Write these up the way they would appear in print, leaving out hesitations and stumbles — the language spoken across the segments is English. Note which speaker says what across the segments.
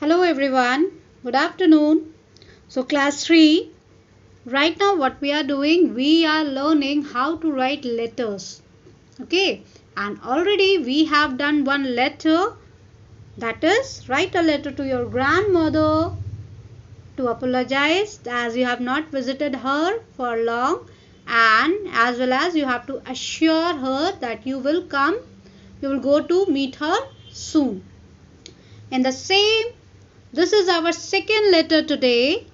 Speaker 1: Hello everyone, good afternoon. So class 3, right now what we are doing, we are learning how to write letters. Okay, and already we have done one letter, that is write a letter to your grandmother to apologize as you have not visited her for long, and as well as you have to assure her that you will go to meet her soon. In the same, this is our second letter today,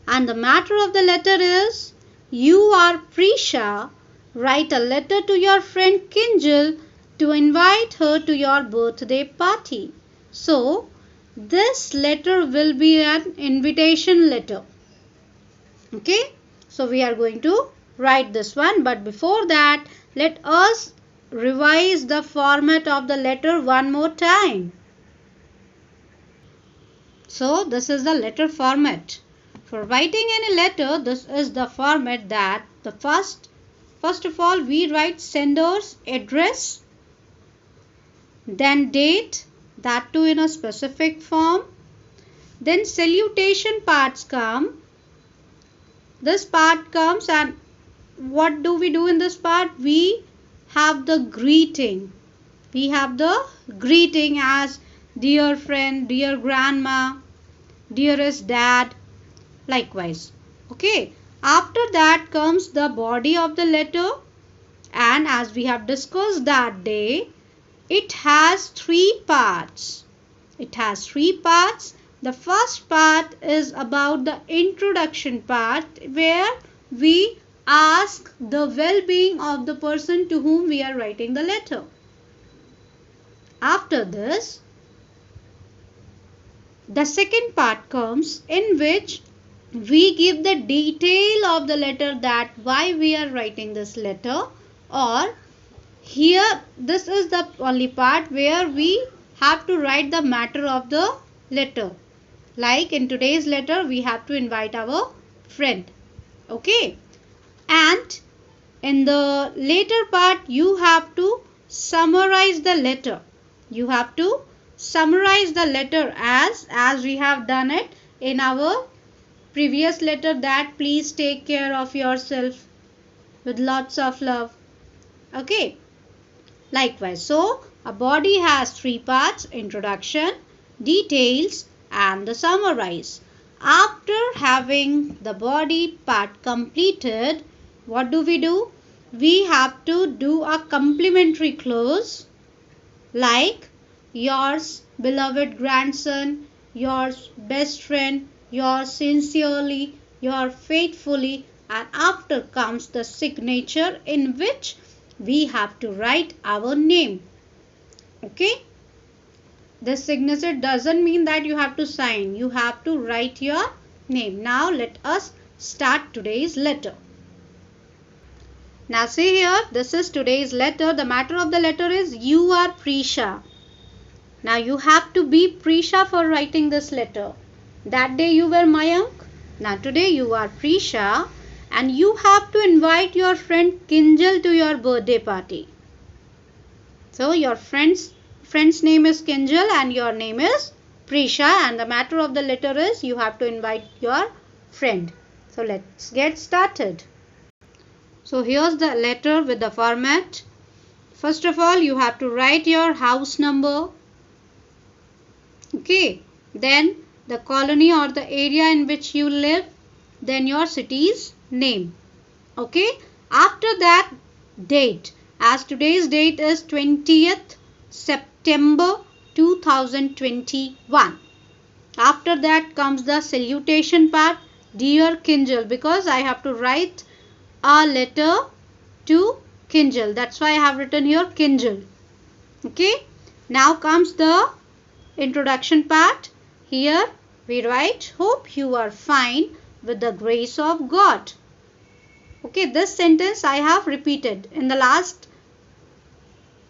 Speaker 1: and the matter of the letter is you are Prisha. Write a letter to your friend Kinjal to invite her to your birthday party. So, this letter will be an invitation letter. Okay, so we are going to write this one, but before that, let us revise the format of the letter one more time. So this is the letter format. For writing any letter, this is the format that the first of all we write sender's address, then date, that too in a specific form. Then salutation parts come. This part comes, and what do we do in this part? We have the greeting. We have the greeting as dear friend, dear grandma, dearest dad, likewise. Okay, after that comes the body of the letter, and as we have discussed that day, it has three parts. The first part is about the introduction part, where we ask the well-being of the person to whom we are writing the letter. After this, the second part comes, in which we give the detail of the letter, that why we are writing this letter, or here this is the only part where we have to write the matter of the letter. Like in today's letter, we have to invite our friend. Okay, and in the later part, you have to summarize the letter. As we have done it in our previous letter, that please take care of yourself with lots of love. Okay, likewise. So a body has three parts: introduction, details, and the summarize. After having the body part completed, what do? We have to do a complimentary clause, like yours beloved grandson, yours best friend, yours sincerely, yours faithfully, and after comes the signature, in which we have to write our name. Okay, this signature doesn't mean that you have to sign, you have to write your name. Now let us start today's letter. Now see here, this is today's letter. The matter of the letter is you are Prisha. Now you have to be Prisha for writing this letter. That day you were Mayank. Now today you are Prisha, and you have to invite your friend Kinjal to your birthday party. So your friend's name is Kinjal and your name is Prisha, and the matter of the letter is you have to invite your friend. So let's get started. So here's the letter with the format. First of all, you have to write your house number. Okay, then the colony or the area in which you live, then your city's name. Okay, after that, date. As today's date is 20th September 2021. After that comes the salutation part, dear Kinjal, because I have to write a letter to Kinjal. That's why I have written here Kinjal. Okay, now comes the introduction part. Here we write, hope you are fine with the grace of God. Okay, this sentence I have repeated. In the last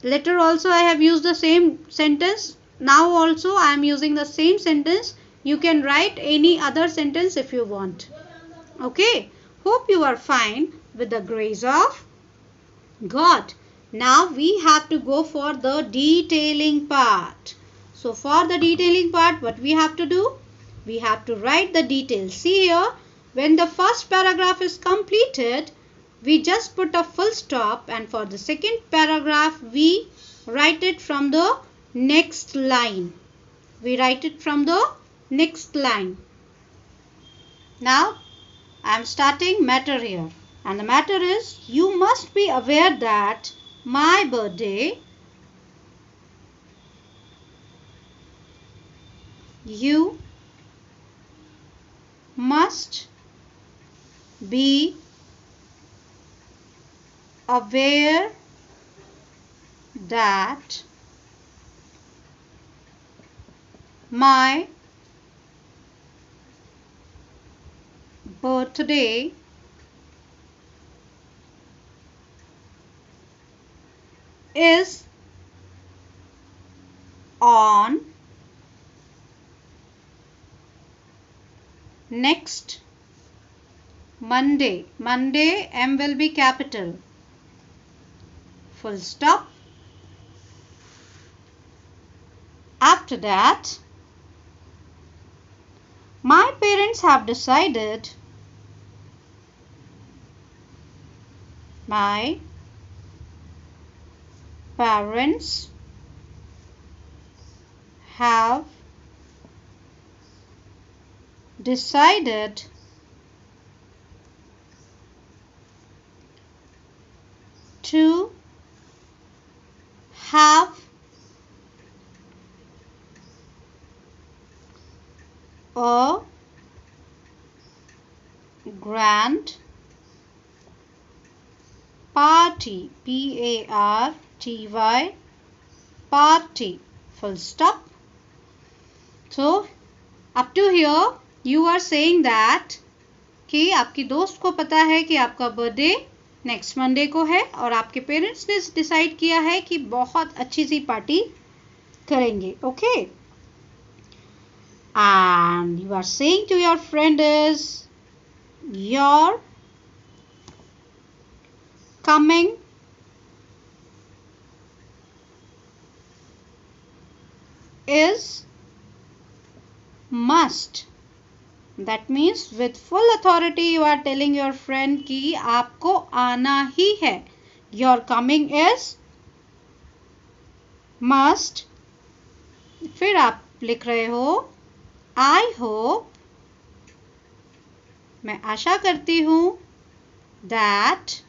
Speaker 1: letter also I have used the same sentence. Now also I am using the same sentence. You can write any other sentence if you want. Okay, hope you are fine with the grace of God. Now we have to go for the detailing part. So for the detailing part, what we have to do? We have to write the details. See here, when the first paragraph is completed, we just put a full stop, and for the second paragraph, we write it from the next line. We write it from the next line. Now, I am starting matter here. And the matter is, you must be aware that my birthday, you must be aware that my birthday is on next Monday. Monday, M will be capital. Full stop. After that, my parents have decided, my parents have decided to have a grand party, P-A-R-T-Y, party, full stop. So, up to here, you are saying that कि आपकी दोस्त को पता है कि आपका birthday next Monday को है और आपके पेरेंट्स ने डिसाइड किया है कि बहुत अच्छी सी पार्टी करेंगे. Okay, and you are saying to your friend is your coming is must. That means with full authority you are telling your friend कि आपको आना ही है. Your coming is must. फिर आप लिख रहे हो I hope, मैं आशा करती हूँ that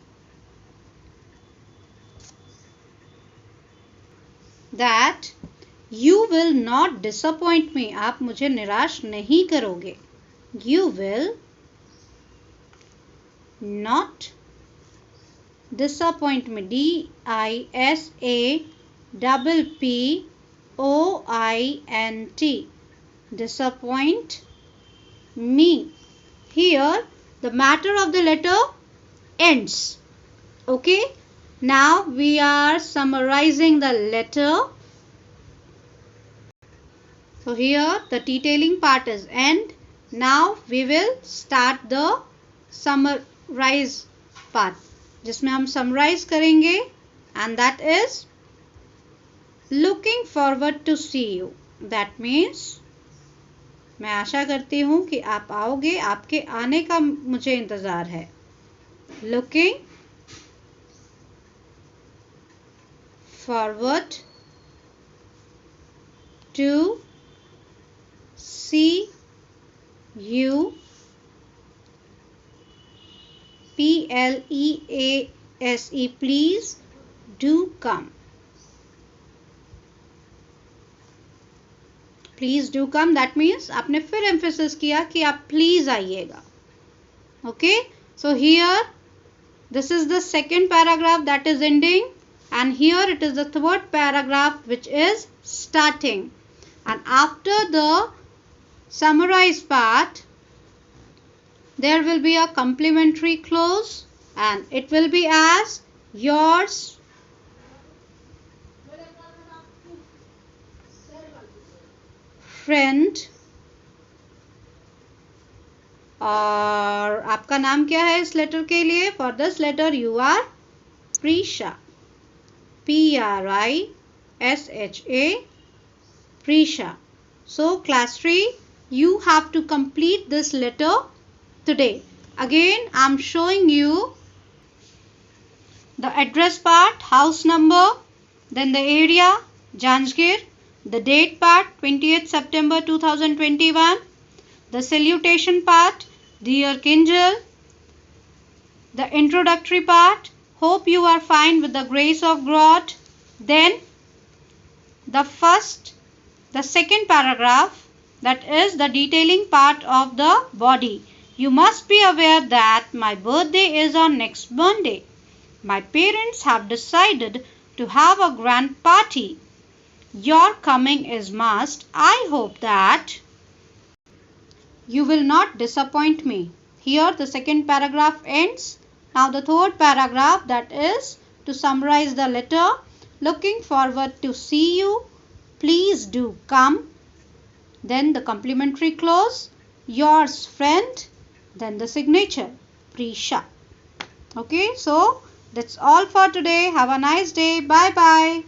Speaker 1: you will not disappoint me. आप मुझे निराश नहीं करोगे. You will not disappoint me. D-I-S-A-P-P-O-I-N-T. Disappoint me. Here the matter of the letter ends. Okay. Now we are summarizing the letter. So here the detailing part is end. Now we will start the summarize part, जिसमें हम summarize करेंगे, and that is looking forward to see you. That means मैं आशा करती हूँ कि आप आओगे, आपके आने का मुझे इंतज़ार है. Looking forward to see you. P-L-E-A-S-E. Please do come. Please do come. That means आपने फिर emphasis किया कि आप please आइएगा. Okay. So here this is the second paragraph that is ending, and here it is the third paragraph which is starting. And after the summarize part, there will be a complementary clause, and it will be as yours friend, और आपका नाम क्या है इस letter के लिए? For this letter you are Prisha. P-R-I-S-H-A. Prisha. So class 3, you have to complete this letter today. Again, I am showing you the address part, house number, then the area, Janjgir, the date part, 20th September 2021, the salutation part, Dear Kinjal, the introductory part, hope you are fine with the grace of God, then the second paragraph, that is the detailing part of the body. You must be aware that my birthday is on next Monday. My parents have decided to have a grand party. Your coming is must. I hope that you will not disappoint me. Here the second paragraph ends. Now the third paragraph, that is to summarize the letter. Looking forward to see you. Please do come. Then the complimentary clause. Yours friend. Then the signature. Prisha. Okay, so that's all for today. Have a nice day. Bye bye.